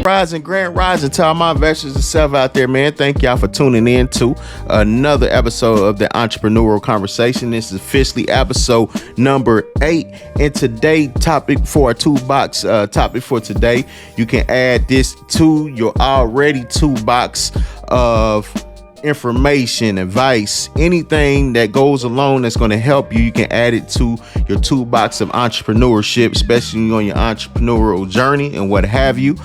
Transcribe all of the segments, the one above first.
Grand Rising to all my investors and self out there, man. Thank y'all for tuning in to another episode of the Entrepreneurial Conversation. This is officially episode number 8. And today topic for our toolbox topic for today, you can add this to your already toolbox of information, advice, anything that goes along that's going to help you. You can add it to your toolbox of entrepreneurship, especially on your entrepreneurial journey and what have you.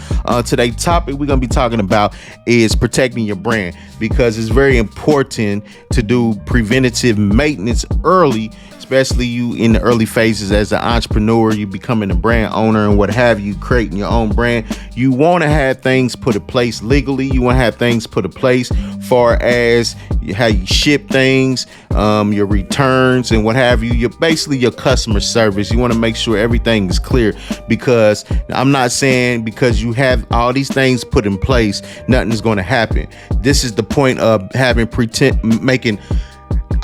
Today's topic we're going to be talking about is protecting your brand, because it's very important to do preventative maintenance early, especially you in the early phases as an entrepreneur, you becoming a brand owner and what have you, creating your own brand. You want to have things put in place legally. You want to have things put in place far as how you ship things, your returns and what have you. You're basically your customer service. You want to make sure everything is clear, because I'm not saying because you have all these things put in place, nothing is going to happen. This is the point of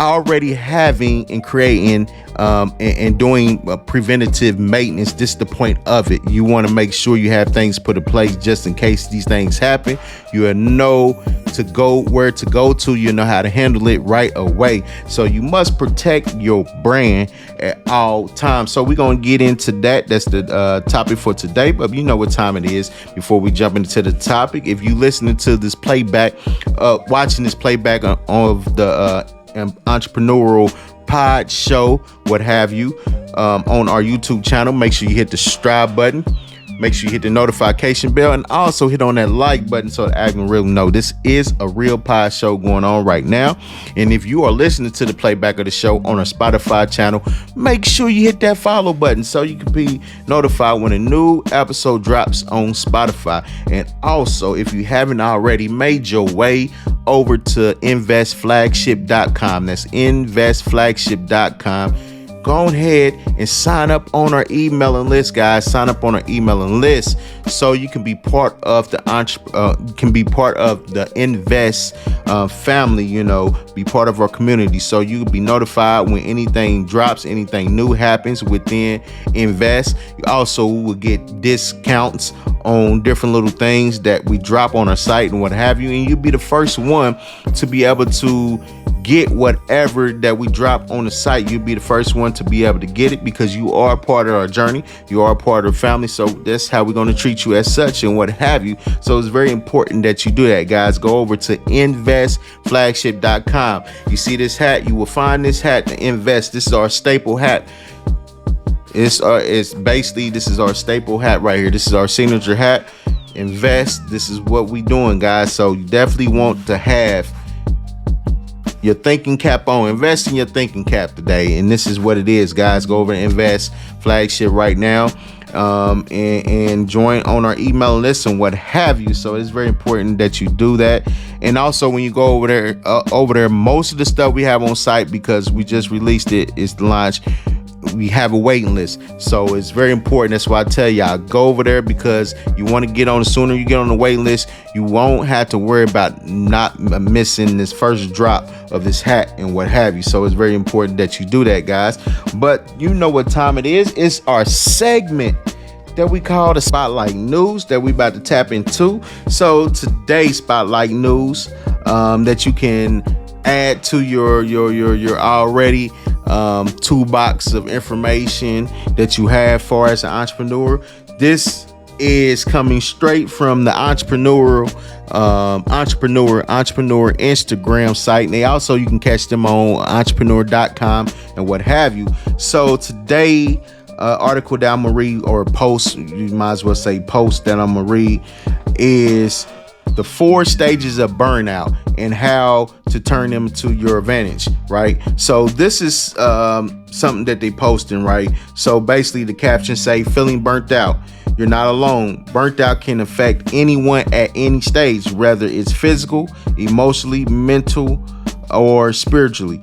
already having and creating and doing preventative maintenance. This is the point of it. You want to make sure you have things put in place just in case these things happen. You know where to go to. You know how to handle it right away. So you must protect your brand at all times. So we're going to get into that. That's the topic for today. But you know what time it is. Before we jump into the topic, if you listening to this playback, watching this playback of the Entrepreneurial pod show, what have you, on our YouTube channel, make sure you hit the subscribe button, make sure you hit the notification bell, and also hit on that like button so the algorithm know this is a real pod show going on right now. And if you are listening to the playback of the show on our Spotify channel, make sure you hit that follow button so you can be notified when a new episode drops on Spotify. And also, if you haven't already made your way over to investflagship.com, that's investflagship.com, go ahead and sign up on our emailing list, guys. Sign up on our emailing list so you can be part of the Invest family. You know, be part of our community, so you can be notified when anything drops, anything new happens within Invest. You also will get discounts on different little things that we drop on our site and what have you, and you'll be the first one to be able to get whatever that we drop on the site. You'll be the first one to be able to get it, because you are part of our journey. You are part of the family. So that's how we're going to treat you as such and what have you. So it's very important that you do that, guys. Go over to investflagship.com. You see this hat, you will find this hat, the Invest. This is our staple hat. This is our staple hat right here. This is our signature hat. Invest. This is what we doing, guys. So you definitely want to have your thinking cap on. Invest in your thinking cap today, and this is what it is, guys. Go over to Invest Flagship right now, and join on our email list and what have you. So it's very important that you do that. And also, when you go over there, most of the stuff we have on site, because we just released it, is the launch. We have a waiting list, so it's very important. That's why I tell y'all, go over there, because you want to get on. The sooner you get on the waiting list, you won't have to worry about not missing this first drop of this hat and what have you. So it's very important that you do that, guys. But you know what time it is. It's our segment that we call the Spotlight News that we about to tap into. So today's Spotlight News that you can add to your already toolbox of information that you have far as an entrepreneur. This is coming straight from the entrepreneur Instagram site, and they also, you can catch them on entrepreneur.com and what have you. So today article that I'm gonna read, or post, you might as well say post, that I'm gonna read is the 4 stages of burnout and how to turn them to your advantage, right? So this is something that they posting, right? So basically the caption say, feeling burnt out. You're not alone. Burnt out can affect anyone at any stage, whether it's physical, emotionally, mental, or spiritually.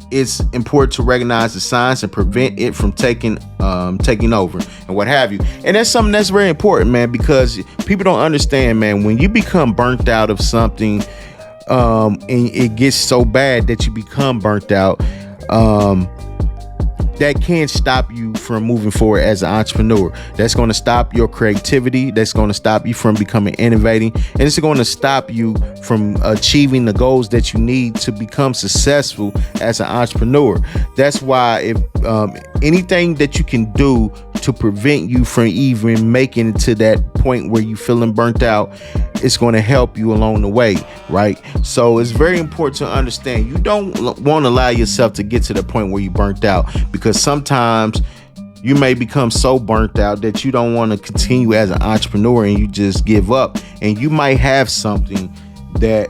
It's important to recognize the signs and prevent it from taking over and what have you. And that's something that's very important, man, because people don't understand, man. When you become burnt out of something, and it gets so bad that you become burnt out, that can stop you from moving forward as an entrepreneur. That's going to stop your creativity. That's going to stop you from becoming innovating, and it's going to stop you from achieving the goals that you need to become successful as an entrepreneur. That's why if anything that you can do to prevent you from even making it to that point where you feeling burnt out, it's going to help you along the way, right? So it's very important to understand you don't want to allow yourself to get to the point where you burnt out, because sometimes you may become so burnt out that you don't want to continue as an entrepreneur and you just give up, and you might have something that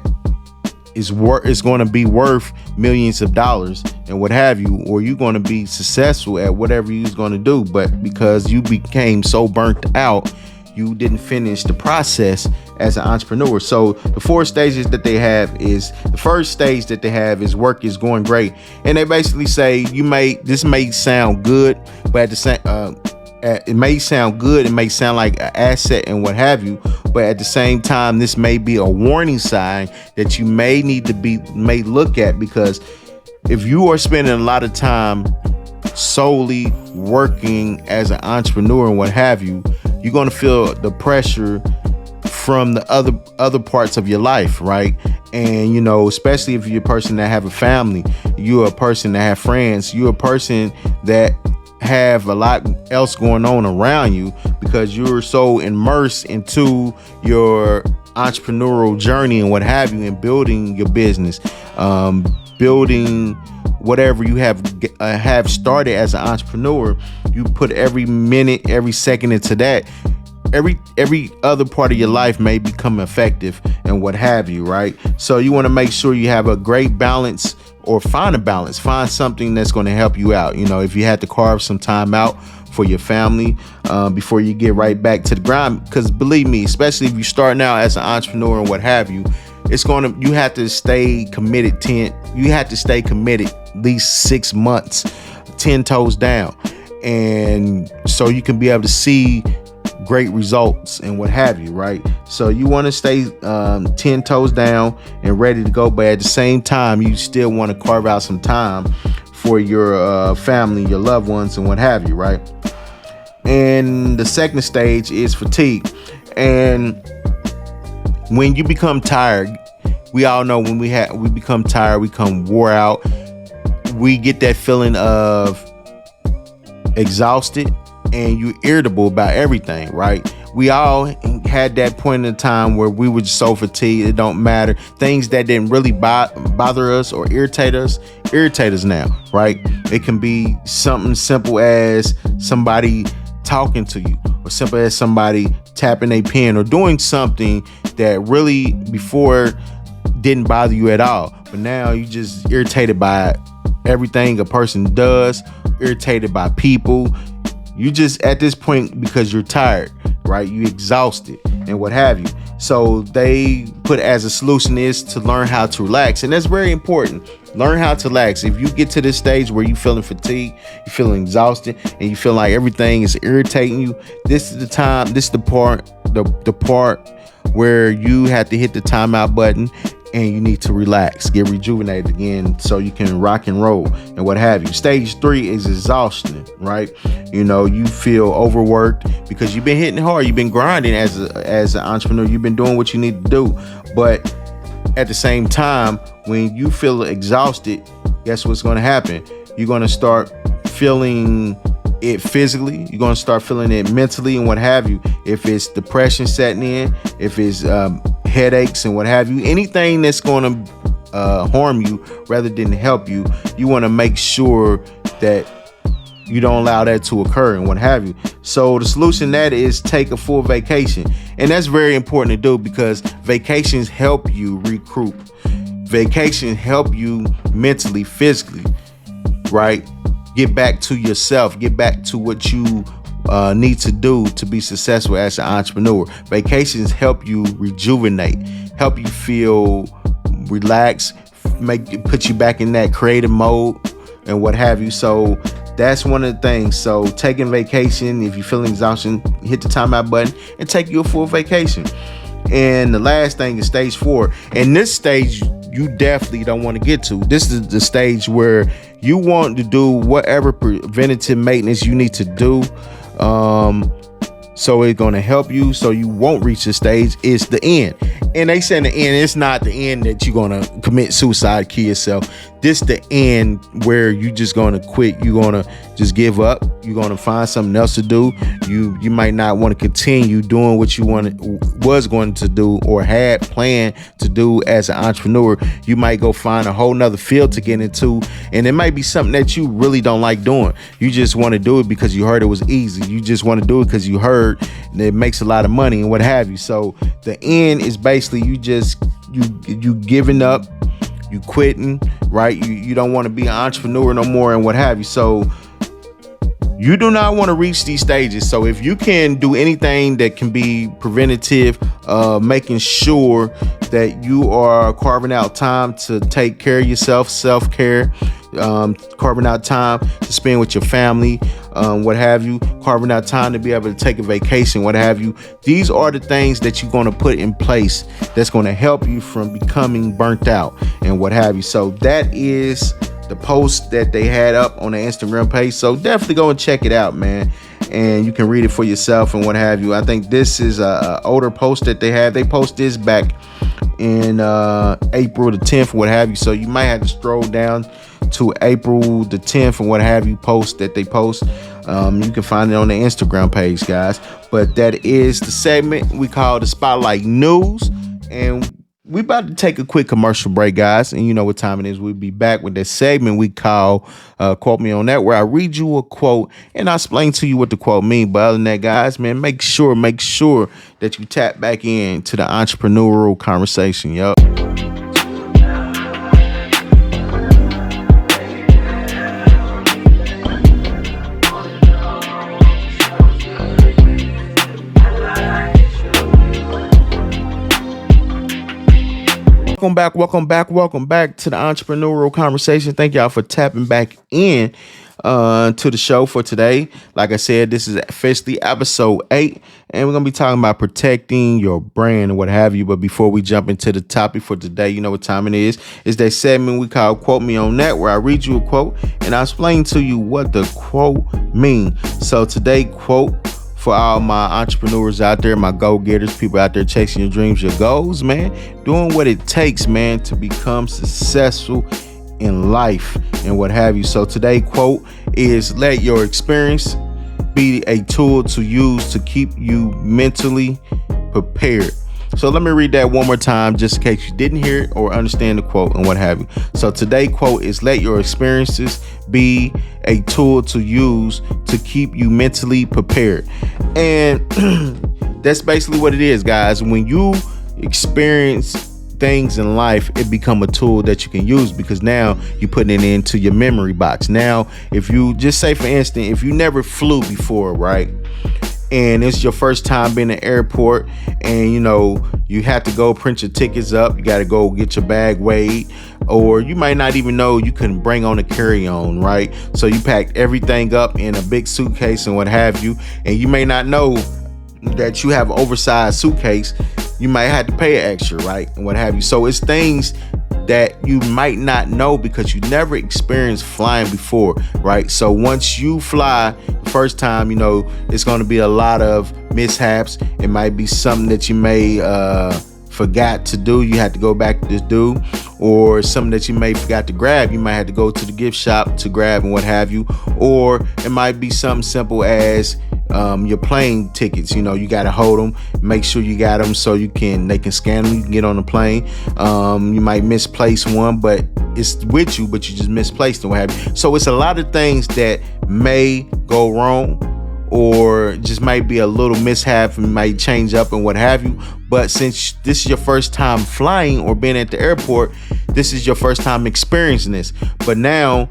is going to be worth millions of dollars and what have you, or you're going to be successful at whatever you're going to do, but because you became so burnt out, you didn't finish the process as an entrepreneur. So the 4 stages that they have is, the first stage that they have is work is going great, and they basically say this may sound good, but at the same it may sound good, it may sound like an asset and what have you, but at the same time this may be a warning sign that you may look at, because if you are spending a lot of time solely working as an entrepreneur and what have you, you're going to feel the pressure from the other parts of your life, right? And especially if you're a person that have a family, you're a person that have friends, you're a person that have a lot else going on around you, because you're so immersed into your entrepreneurial journey and what have you, and building your business, building whatever you have started as an entrepreneur. You put every minute, every second into that. Every other part of your life may become effective and what have you, right? So you want to make sure you have a great balance, or find a balance, find something that's going to help you out. If you had to carve some time out for your family before you get right back to the grind, because believe me, especially if you're starting out as an entrepreneur and what have you, you have to stay committed. You have to stay committed at least 6 months, 10 toes down, and so you can be able to see great results and what have you, right? So you want to stay 10 toes down and ready to go, but at the same time you still want to carve out some time for your family, your loved ones and what have you, right? And the second stage is fatigue. And when you become tired, we all know when we become tired, we become wore out, we get that feeling of exhausted and you're irritable about everything, right? We all had that point in time where we were just so fatigued, it don't matter. Things that didn't really bother us or irritate us now, right? It can be something simple as somebody talking to you, or simple as somebody tapping a pen, or doing something that really before didn't bother you at all, but now you just irritated by everything a person does, irritated by people. You just at this point, because you're tired, right? You exhausted and what have you. So they put as a solution is to learn how to relax. And that's very important. Learn how to relax. If you get to this stage where you're feeling fatigued, you're feeling exhausted, and you feel like everything is irritating you, this is the time, this is the part where you have to hit the timeout button and you need to relax, get rejuvenated again so you can rock and roll and what have you. Stage 3 is exhaustion, right? You feel overworked because you've been hitting hard, you've been grinding as an entrepreneur, you've been doing what you need to do. But at the same time, when you feel exhausted, guess what's going to happen? You're going to start feeling it physically, you're going to start feeling it mentally and what have you. If it's depression setting in, if it's headaches and what have you, anything that's going to harm you rather than help you, you want to make sure that you don't allow that to occur and what have you. So the solution that is take a full vacation. And that's very important to do, because vacations help you recruit. Vacations help you mentally, physically, right? Get back to yourself, get back to what you need to do to be successful as an entrepreneur. Vacations help you rejuvenate, help you feel relaxed, put you back in that creative mode and what have you. So that's one of the things. So taking vacation, if you feel exhaustion, hit the timeout button and take you a full vacation. And the last thing is stage 4. And this stage, you definitely don't want to get to. This is the stage where you want to do whatever preventative maintenance you need to do. So it's going to help you so you won't reach the stage. It's the end. And they say in the end, it's not the end that you're going to commit suicide, kill yourself. This the end where you just going to quit. You're going to just give up. You're going to find something else to do. You might not want to continue doing what you was going to do or had planned to do as an entrepreneur. You might go find a whole nother field to get into. And it might be something that you really don't like doing. You just want to do it because you heard it was easy. You just want to do it because you heard it makes a lot of money and what have you. So the end is basically you giving up, you quitting, right? You don't want to be an entrepreneur no more and what have you. So you do not want to reach these stages. So if you can do anything that can be preventative, making sure that you are carving out time to take care of yourself, self-care, carving out time to spend with your family, what have you, carving out time to be able to take a vacation, what have you. These are the things that you're going to put in place that's going to help you from becoming burnt out and what have you. So that is the post that they had up on the Instagram page. So definitely go and check it out, man. And you can read it for yourself and what have you. I think this is a older post that they had. They posted this back in April the 10th, what have you. So you might have to stroll down to April the 10th and what have you post that they post. You can find it on the Instagram page, guys. But that is the segment we call the Spotlight News. And we about to take a quick commercial break, guys. And you know what time it is. We'll be back with that segment we call Quote Me on That, where I read you a quote and I explain to you what the quote means. But other than that, guys, man, make sure that you tap back in to the entrepreneurial conversation, yo. Welcome back to the entrepreneurial conversation. Thank y'all for tapping back in to the show for today. Like I said, this is officially episode 8, and we're gonna be talking about protecting your brand and what have you. But before we jump into the topic for today, you know what time it is. It's that segment we call Quote Me on That, where I read you a quote and I explain to you what the quote means. So today quote for all my entrepreneurs out there, my go-getters, people out there chasing your dreams, your goals, man, doing what it takes, man, to become successful in life and what have you. So today quote is, let your experience be a tool to use to keep you mentally prepared. So let me read that one more time just in case you didn't hear it or understand the quote and what have you. So today quote is, let your experiences be a tool to use to keep you mentally prepared. And that's basically what it is, guys. When you experience things in life, it become a tool that you can use because now you're putting it into your memory box. Now, if you just say, for instance, if you never flew before, right? And it's your first time being in the airport and you have to go print your tickets up, you got to go get your bag weighed, or you might not even know you can bring on a carry-on, right? So you packed everything up in a big suitcase and what have you, and you may not know that you have an oversized suitcase. You might have to pay extra, right? And what have you. So it's things that you might not know because you never experienced flying before, right? So once you fly the first time, it's going to be a lot of mishaps. It might be something that you may forgot to do, you had to go back to do, or something that you may forgot to grab, you might have to go to the gift shop to grab and what have you. Or it might be something simple as your plane tickets. You got to hold them, make sure you got them so they can scan them, you can get on the plane. You might misplace one, but it's with you, but you just misplaced it, what have you. So it's a lot of things that may go wrong, or just might be a little mishap and might change up and what have you. But since this is your first time flying or being at the airport, this is your first time experiencing this. But now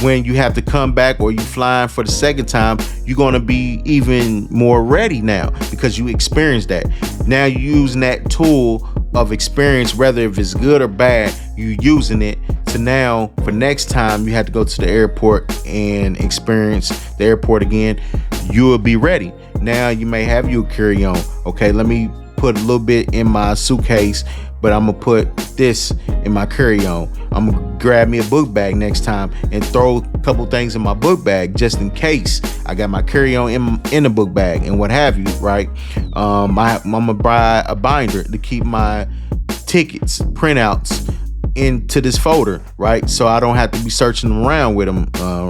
when you have to come back or you flying for the second time, you're going to be even more ready now because you experienced that. Now you're using that tool of experience, whether if it's good or bad, you're using it to now for next time you have to go to the airport and experience the airport again, you will be ready. Now you may have your carry-on. Okay, let me put a little bit in my suitcase, but I'm gonna put this in my carry-on. I'm gonna grab me a book bag next time and throw a couple things in my book bag just in case. I got my carry-on in the book bag and what have you, right? I'm gonna buy a binder to keep my tickets, printouts into this folder, right? So I don't have to be searching around with them,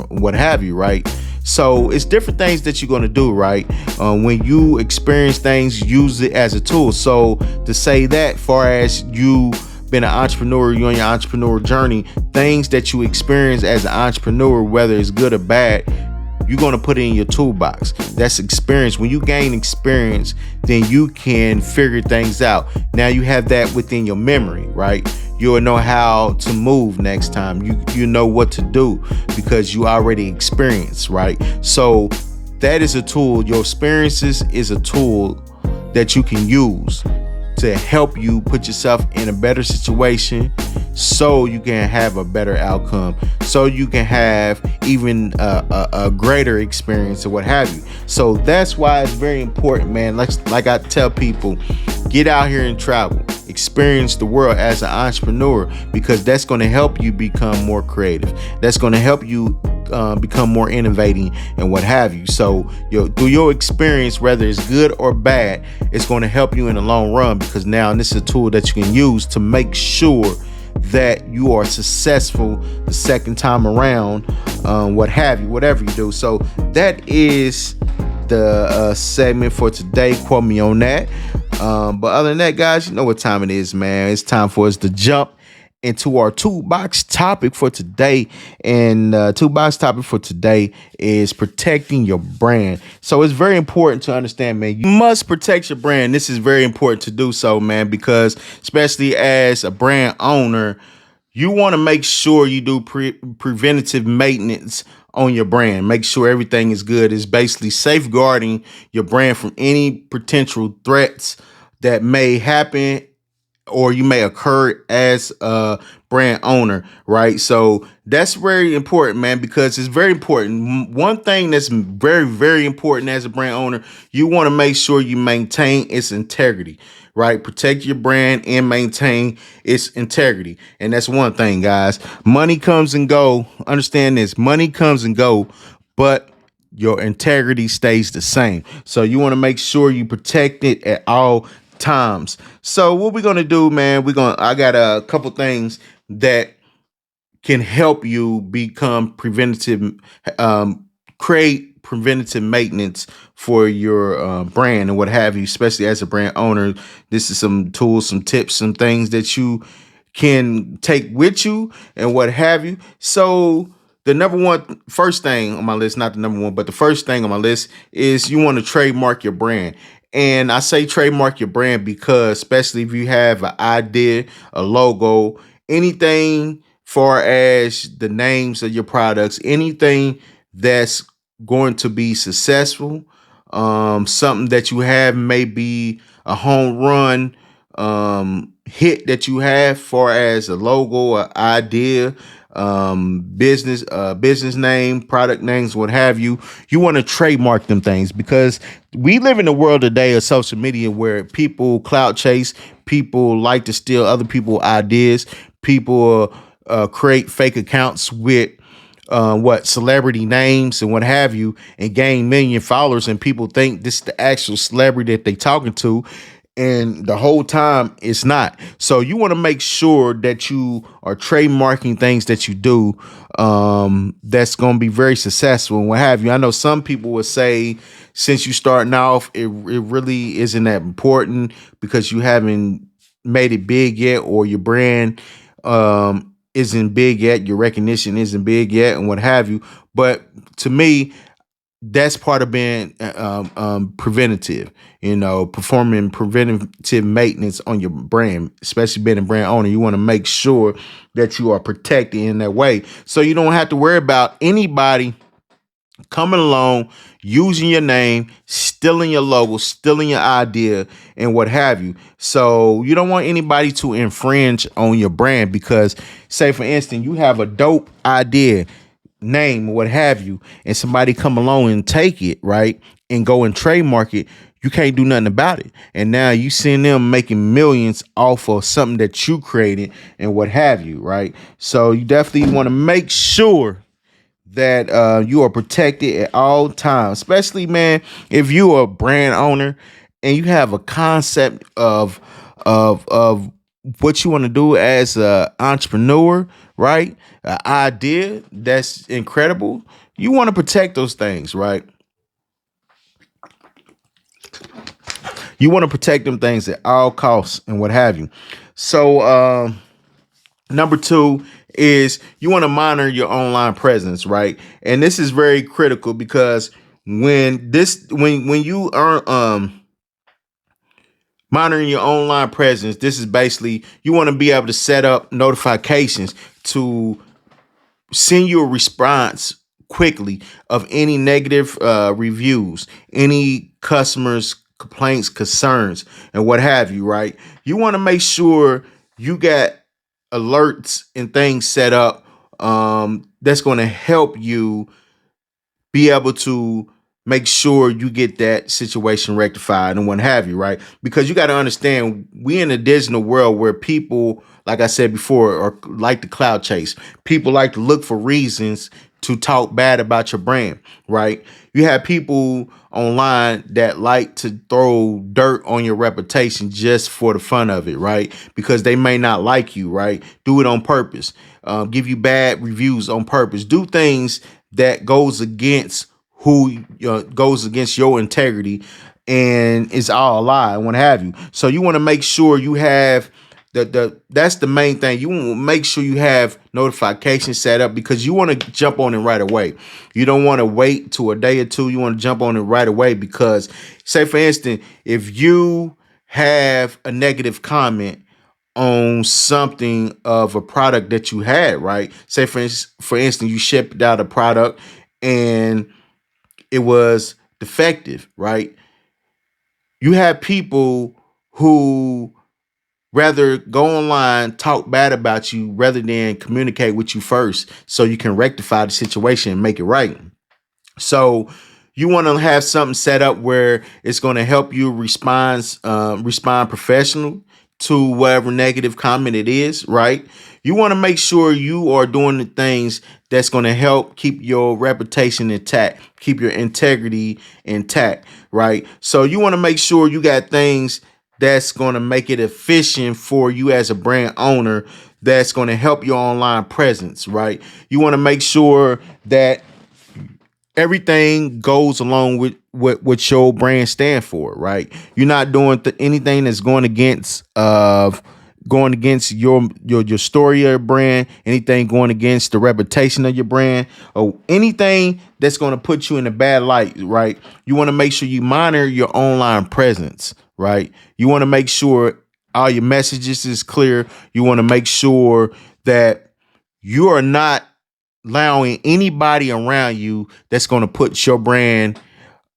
what have you, right? So it's different things that you're going to do, right? When you experience things, use it as a tool. So to say that, far as you been an entrepreneur, you on your entrepreneur journey, things that you experience as an entrepreneur, whether it's good or bad, you're going to put it in your toolbox. That's experience. When you gain experience, then you can figure things out. Now you have that within your memory, right? You'll know how to move next time. You know what to do because you already experienced, right? So that is a tool. Your experiences is a tool that you can use to help you put yourself in a better situation so you can have a better outcome, so you can have even a greater experience or what have you. So that's why it's very important, man. Like I tell people, get out here and travel, experience the world as an entrepreneur, because that's going to help you become more creative. That's going to help you become more innovating and what have you. So through your experience, whether it's good or bad, it's going to help you in the long run, because now this is a tool that you can use to make sure that you are successful the second time around, what have you, whatever you do. So that is the segment for today. Quote me on that. But other than that, guys, you know what time it is, man. It's time for us to jump into our toolbox topic for today. And toolbox topic for today is protecting your brand. So it's very important to understand, man, you must protect your brand. This is very important to do so, man, because especially as a brand owner, you want to make sure you do preventative maintenance on your brand. Make sure everything is good. It's basically safeguarding your brand from any potential threats that may happen or you may occur as a brand owner, right? So that's very important, man, because it's very important. One thing that's very, very important as a brand owner, you want to make sure you maintain its integrity, right? Protect your brand and maintain its integrity. And that's one thing, guys. Money comes and go. Understand this. Money comes and go, but your integrity stays the same. So you want to make sure you protect it at all times. So what we're gonna do, man, I got a couple things that can help you become create preventative maintenance for your brand and what have you, especially as a brand owner. This is some tools, some tips, some things that you can take with you and what have you. So the first thing on my list, not the number one, but the first thing on my list is you want to trademark your brand. And I say trademark your brand because especially if you have an idea, a logo, anything far as the names of your products, anything that's going to be successful, something that you have may be a home run hit that you have far as a logo, an idea, business name, product names, what have you. You want to trademark them things because we live in a world today of social media where people clout chase, people like to steal other people's ideas, people create fake accounts with celebrity names and what have you, and gain million followers, and people think this is the actual celebrity that they talking to, and the whole time it's not. So you want to make sure that you are trademarking things that you do that's going to be very successful and what have you. I know some people would say since you starting off, it really isn't that important because you haven't made it big yet, or your brand isn't big yet, your recognition isn't big yet and what have you. But to me, that's part of being preventative, performing preventative maintenance on your brand, especially being a brand owner. You want to make sure that you are protected in that way. So you don't have to worry about anybody coming along, using your name, stealing your logo, stealing your idea and what have you. So you don't want anybody to infringe on your brand because, say, for instance, you have a dope idea, name, what have you, and somebody come along and take it, right, and go and trademark it. you can't do nothing about it. And now you seeing them making millions off of something that you created and what have you, right? So you definitely want to make sure that you are protected at all times, especially, man, if you are a brand owner and you have a concept of what you want to do as an entrepreneur, right? An idea that's incredible. You want to protect those things, right? You want to protect them things at all costs and what have you. So, number two is you want to monitor your online presence, right? And this is very critical because when you are monitoring your online presence, this is basically you want to be able to set up notifications to send you a response quickly of any negative reviews, any customers complaints, concerns, and what have you, right? You want to make sure you got alerts and things set up that's going to help you be able to make sure you get that situation rectified and what have you, right? Because you got to understand, we in a digital world where people, like I said before, are like the cloud chase. People like to look for reasons to talk bad about your brand, right? You have people online that like to throw dirt on your reputation just for the fun of it, right? Because they may not like you, right? Do it on purpose. Give you bad reviews on purpose. Do things that goes against goes against your integrity and is all a lie and what have you. So you want to make sure you have that's the main thing. You want to make sure you have notifications set up because you want to jump on it right away. You don't want to wait to a day or two. You want to jump on it right away because, say for instance, if you have a negative comment on something of a product that you had, right? Say for instance, you shipped out a product and it was defective, right? You have people who rather go online, talk bad about you rather than communicate with you first so you can rectify the situation and make it right. So you want to have something set up where it's going to help you respond professional to whatever negative comment it is, right? You want to make sure you are doing the things that's going to help keep your reputation intact, keep your integrity intact, right? So you want to make sure you got things that's going to make it efficient for you as a brand owner, that's going to help your online presence, right? You want to make sure that everything goes along with what your brand stand for, right? You're not doing anything that's going against your story of your brand, anything going against the reputation of your brand, or anything that's going to put you in a bad light, right? You want to make sure you monitor your online presence, right? You want to make sure all your messages is clear. You want to make sure that you are not allowing anybody around you that's going to put your brand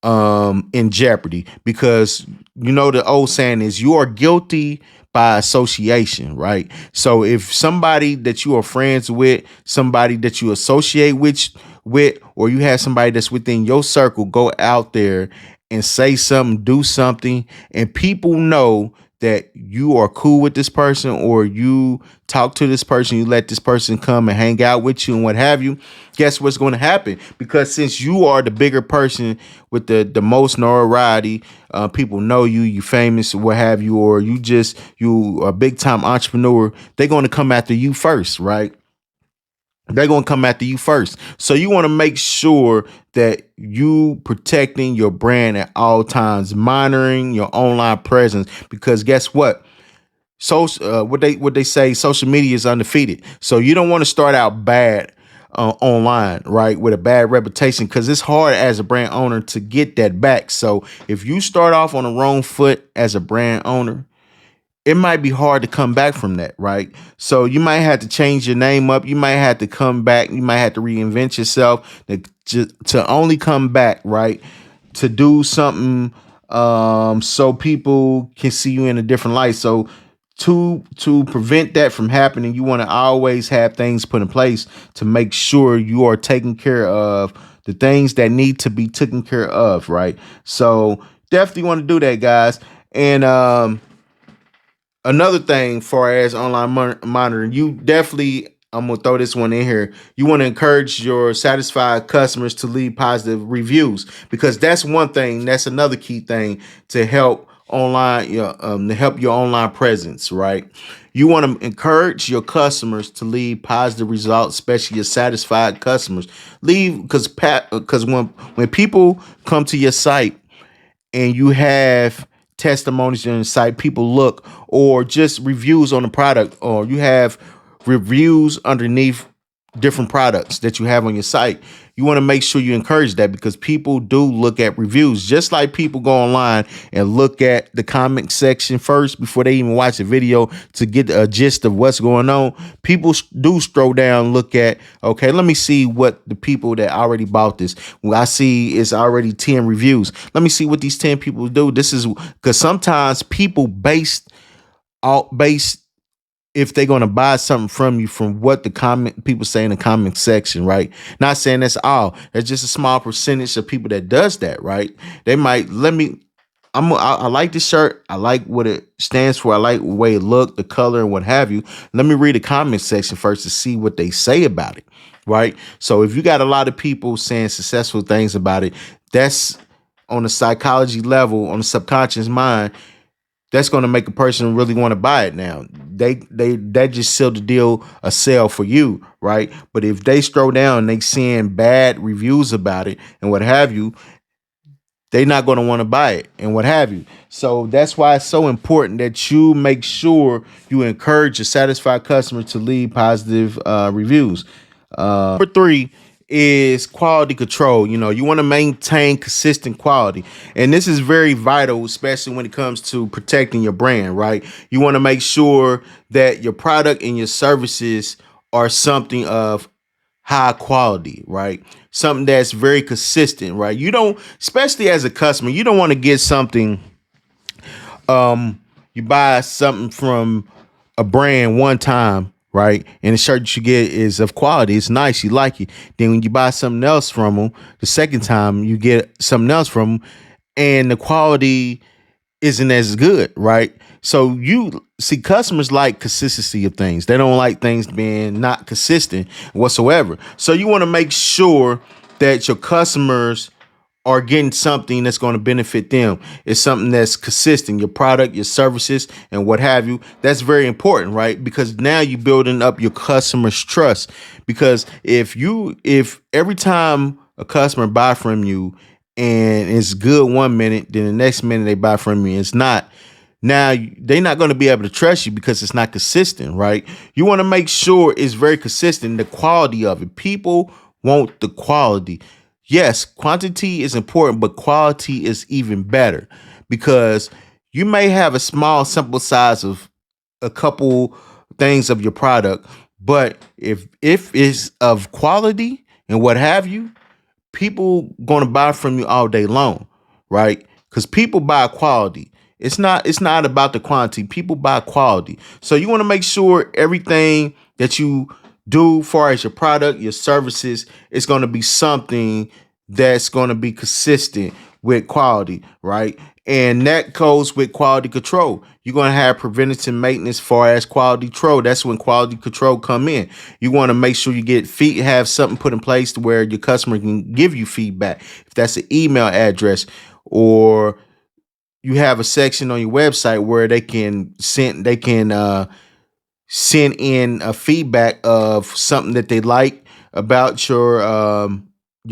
in jeopardy, because you know the old saying is you are guilty by association, right? So if somebody that you are friends with, somebody that you associate with, or you have somebody that's within your circle go out there and say something, do something, and people know that you are cool with this person, or you talk to this person, you let this person come and hang out with you and what have you, guess what's going to happen? Because since you are the bigger person with the most notoriety, people know you, you famous, what have you, or you a big time entrepreneur, they're going to come after you first, right? They're going to come after you first. So you want to make sure that you protecting your brand at all times, monitoring your online presence, because guess what? So what they say, social media is undefeated. So you don't want to start out bad online, right, with a bad reputation, because it's hard as a brand owner to get that back. So if you start off on the wrong foot as a brand owner, it might be hard to come back from that, right? So you might have to change your name up. You might have to come back. You might have to reinvent yourself to only come back, right? To do something so people can see you in a different light. So to prevent that from happening, you want to always have things put in place to make sure you are taking care of the things that need to be taken care of, right? So definitely want to do that, guys. And another thing, far as online monitoring, you definitely. I'm gonna throw this one in here. You want to encourage your satisfied customers to leave positive reviews because that's one thing. That's another key thing to help to help your online presence. Right. You want to encourage your customers to leave positive results, especially your satisfied customers. Leave because when people come to your site and you have testimonies on the site, people look, or just reviews on the product, or you have reviews underneath different products that you have on your site, you want to make sure you encourage that because people do look at reviews, just like people go online and look at the comment section first before they even watch the video to get a gist of what's going on. People do scroll down, look at, okay, let me see what the people that already bought this. Well, I see it's already 10 reviews. Let me see what these 10 people do. This is because sometimes people base if they're going to buy something from you from what the comment people say in the comment section, right? Not saying that's all. There's just a small percentage of people that does that, right? They might I like this shirt. I like what it stands for. I like the way it look, the color, and what have you. Let me read the comment section first to see what they say about it, right? So if you got a lot of people saying successful things about it, that's on the psychology level, on the subconscious mind, that's going to make a person really want to buy it. Now that just sealed the deal, a sale for you, right? But if they scroll down and they seeing bad reviews about it and what have you, they're not going to want to buy it and what have you. So that's why it's so important that you make sure you encourage your satisfied customers to leave positive reviews. Number three is quality control. You know, you want to maintain consistent quality. And this is very vital, especially when it comes to protecting your brand, right? You want to make sure that your product and your services are something of high quality, right? Something that's very consistent, right? You don't, especially as a customer, you don't want to get something, you buy something from a brand one time, right? And the shirt that you get is of quality. It's nice. You like it. Then when you buy something else from them, the second time you get something else from them and the quality isn't as good, right? So you see customers like consistency of things. They don't like things being not consistent whatsoever. So you want to make sure that your customers are getting something that's going to benefit them. It's something that's consistent, your product, your services, and what have you. That's very important, right? Because now you're building up your customers' trust. Because if every time a customer buy from you and it's good 1 minute, then the next minute they buy from you, it's not. Now they're not going to be able to trust you because it's not consistent, right? You want to make sure it's very consistent, the quality of it. People want the quality. Yes, quantity is important, but quality is even better because you may have a small sample size of a couple things of your product, but if it's of quality and what have you, people going to buy from you all day long, right? Because people buy quality. It's not about the quantity. People buy quality. So you want to make sure everything that you do far as your product, your services, is going to be something that's going to be consistent with quality, right? And that goes with quality control. You're going to have preventative maintenance far as quality control. That's when quality control come in. You want to make sure you have something put in place to where your customer can give you feedback. If that's an email address, or you have a section on your website where they can send in a feedback of something that they like about your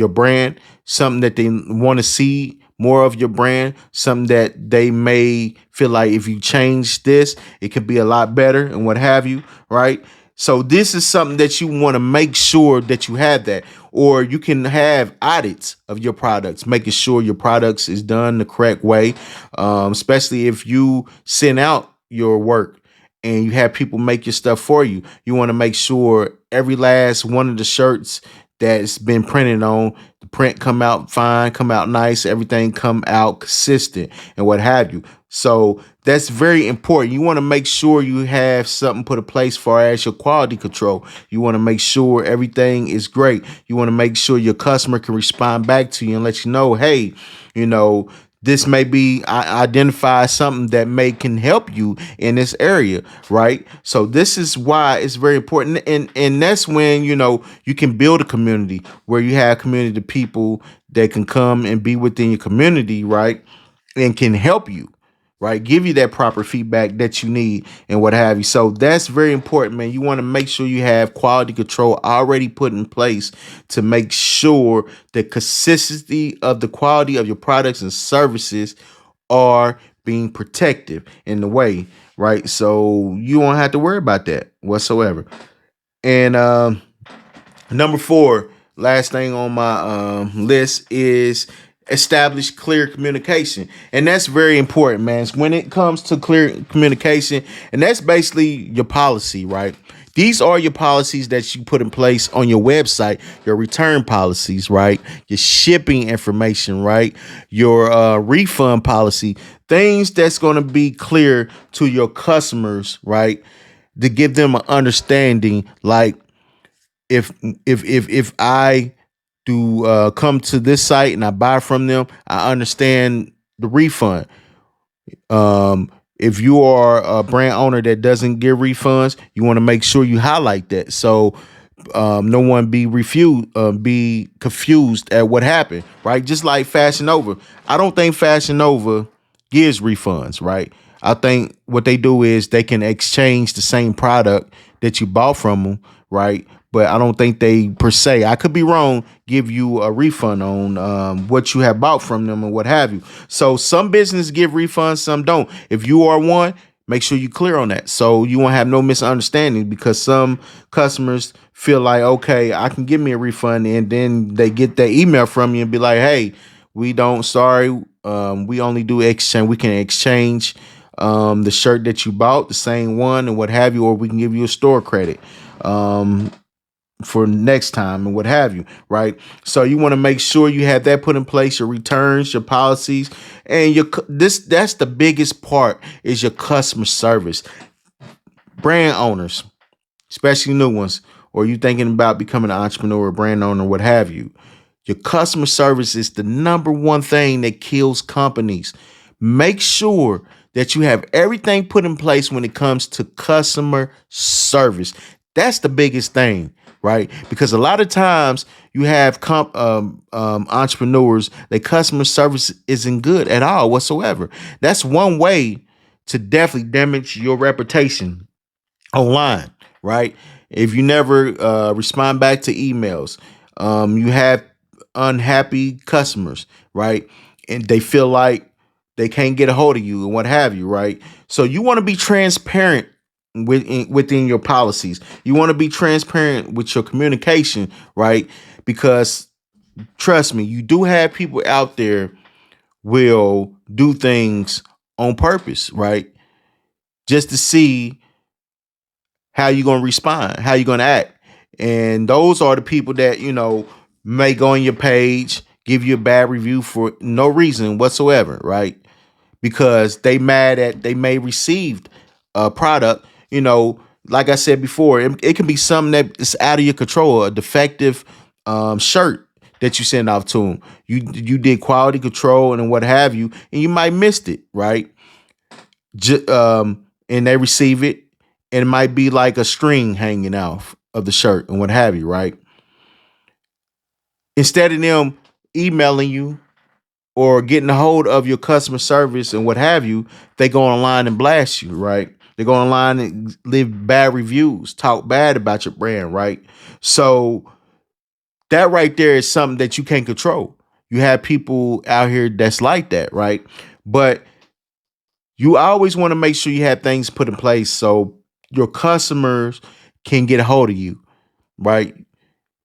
brand, something that they want to see more of your brand, something that they may feel like if you change this, it could be a lot better and what have you, right? So this is something that you want to make sure that you have that, or you can have audits of your products, making sure your products is done the correct way, especially if you send out your work and you have people make your stuff for you. You want to make sure every last one of the shirts that's been printed on, the print come out fine, come out nice, everything come out consistent and what have you. So that's very important. You want to make sure you have something put in place far as your quality control. You want to make sure everything is great. You want to make sure your customer can respond back to you and let you know, hey, This may be identify something that may can help you in this area, right? So this is why it's very important, and that's when you can build a community where you have community of people that can come and be within your community, right, and can help you, right, give you that proper feedback that you need and what have you. So that's very important, man. You want to make sure you have quality control already put in place to make sure the consistency of the quality of your products and services are being protected in the way, right? So you won't have to worry about that whatsoever. And number four, last thing on my list is establish clear communication. And that's very important, man. When it comes to clear communication, and that's basically your policy, right? These are your policies that you put in place on your website, your return policies, right? Your shipping information, right? Your refund policy, things that's going to be clear to your customers, right? To give them an understanding, like if I do come to this site and I buy from them, I understand the refund. If you are a brand owner that doesn't give refunds, you want to make sure you highlight that, so no one be confused at what happened, right? Just like Fashion Nova, I don't think Fashion Nova gives refunds, right? I think what they do is they can exchange the same product that you bought from them, right? But I don't think they per se, I could be wrong, give you a refund on what you have bought from them and what have you. So some businesses give refunds, some don't. If you are one, make sure you clear on that so you won't have no misunderstanding, because some customers feel like, okay, I can give me a refund, and then they get that email from you and be like, hey, we don't, sorry, we only do exchange. We can exchange the shirt that you bought, the same one and what have you, or we can give you a store credit for next time and what have you, right? So you want to make sure you have that put in place, your returns, your policies, and that's the biggest part, is your customer service. Brand owners, especially new ones, or you thinking about becoming an entrepreneur, brand owner, what have you, your customer service is the number one thing that kills companies. Make sure that you have everything put in place when it comes to customer service. That's the biggest thing, right? Because a lot of times you have entrepreneurs, their customer service isn't good at all whatsoever. That's one way to definitely damage your reputation online, right? If you never respond back to emails, you have unhappy customers, right? And they feel like they can't get a hold of you and what have you, right? So you want to be transparent within your policies. You want to be transparent with your communication, right? Because trust me, you do have people out there will do things on purpose, right? Just to see how you going to respond, how you going to act. And those are the people that, may go on your page, give you a bad review for no reason whatsoever, right? Because they may received a product, like I said before, it can be something that is out of your control, a defective shirt that you send off to them. You did quality control and what have you, and you might missed it, right? And they receive it, and it might be like a string hanging off of the shirt and what have you, right? Instead of them emailing you or getting a hold of your customer service and what have you, they go online and blast you, right? They go online and leave bad reviews, talk bad about your brand, right? So that right there is something that you can't control. You have people out here that's like that, right? But you always want to make sure you have things put in place so your customers can get a hold of you, right?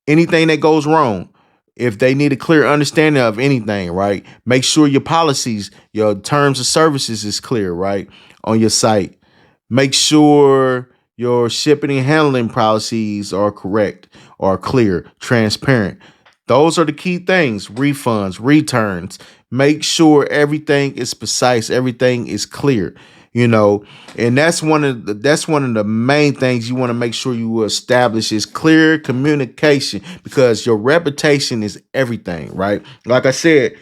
Anything that goes wrong, if they need a clear understanding of anything, right? Make sure your policies, your terms of services is clear, right? On your site. Make sure your shipping and handling policies are correct, are clear, transparent. Those are the key things. Refunds, returns. Make sure everything is precise, everything is clear. And that's one of the main things you want to make sure you establish is clear communication, because your reputation is everything, right? Like I said,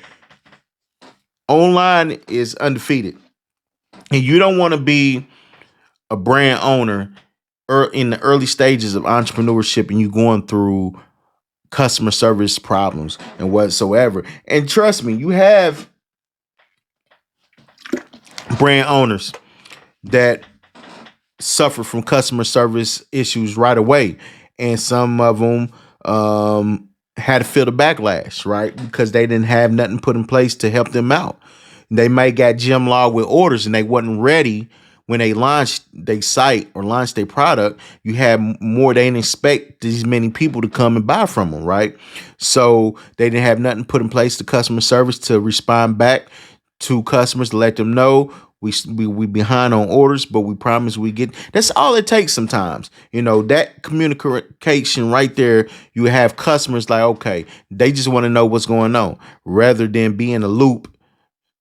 Online is undefeated, and you don't want to be a brand owner or in the early stages of entrepreneurship and you going through customer service problems and whatsoever. And trust me, you have brand owners that suffer from customer service issues right away, and some of them had to feel the backlash, right? Because they didn't have nothing put in place to help them out. They may got gym law with orders and they wasn't ready when they launched their site or launched their product. You had more, they didn't expect these many people to come and buy from them, right? So they didn't have nothing put in place to customer service to respond back to customers to let them know we behind on orders, but we promise we get. That's all it takes sometimes. That communication right there. You have customers like, okay, they just want to know what's going on rather than be in a loop,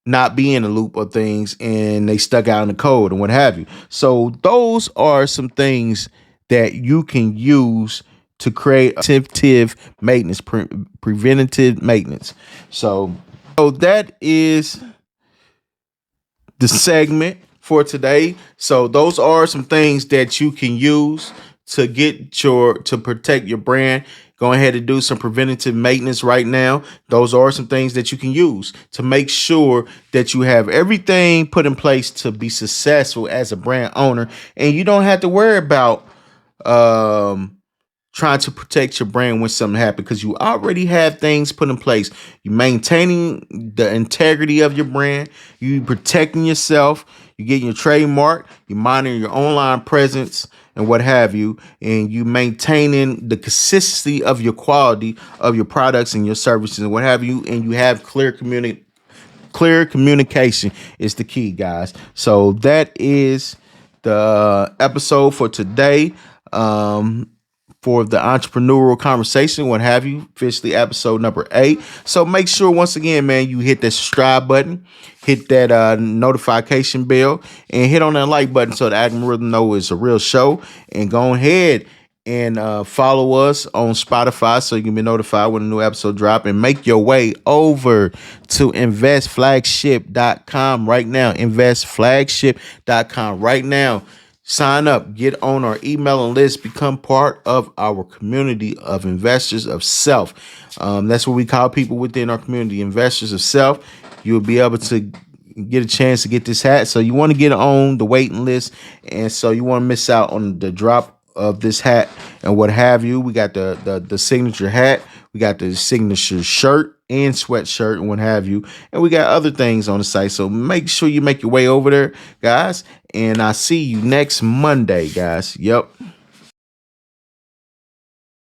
not be in a loop of things, and they stuck out in the code and what have you. So those are some things that you can use to create preventative maintenance. So that is the segment for today. So those are some things that you can use to to protect your brand. Go ahead and do some preventative maintenance right now. Those are some things that you can use to make sure that you have everything put in place to be successful as a brand owner, and you don't have to worry about trying to protect your brand when something happens, because you already have things put in place. You maintaining the integrity of your brand, you protecting yourself, you getting your trademark, you monitoring your online presence and what have you, and you maintaining the consistency of your quality of your products and your services and what have you, and you have clear communication is the key, guys. So that is the episode for today. For the entrepreneurial conversation, what have you, officially episode number 8. So make sure, once again, man, you hit that subscribe button, hit that notification bell, and hit on that like button so the algorithm know it's a real show. And go ahead and follow us on Spotify so you can be notified when a new episode drop, and make your way over to investflagship.com right now. Investflagship.com right now. Sign up, get on our email list, become part of our community of investors of self. That's what we call people within our community, investors of self. You'll be able to get a chance to get this hat. So you want to get on the waiting list, and so you want to miss out on the drop of this hat and what have you. We got the signature hat, we got the signature shirt and sweatshirt and what have you, and we got other things on the site. So make sure you make your way over there, guys, and I'll see you next Monday, guys. Yep.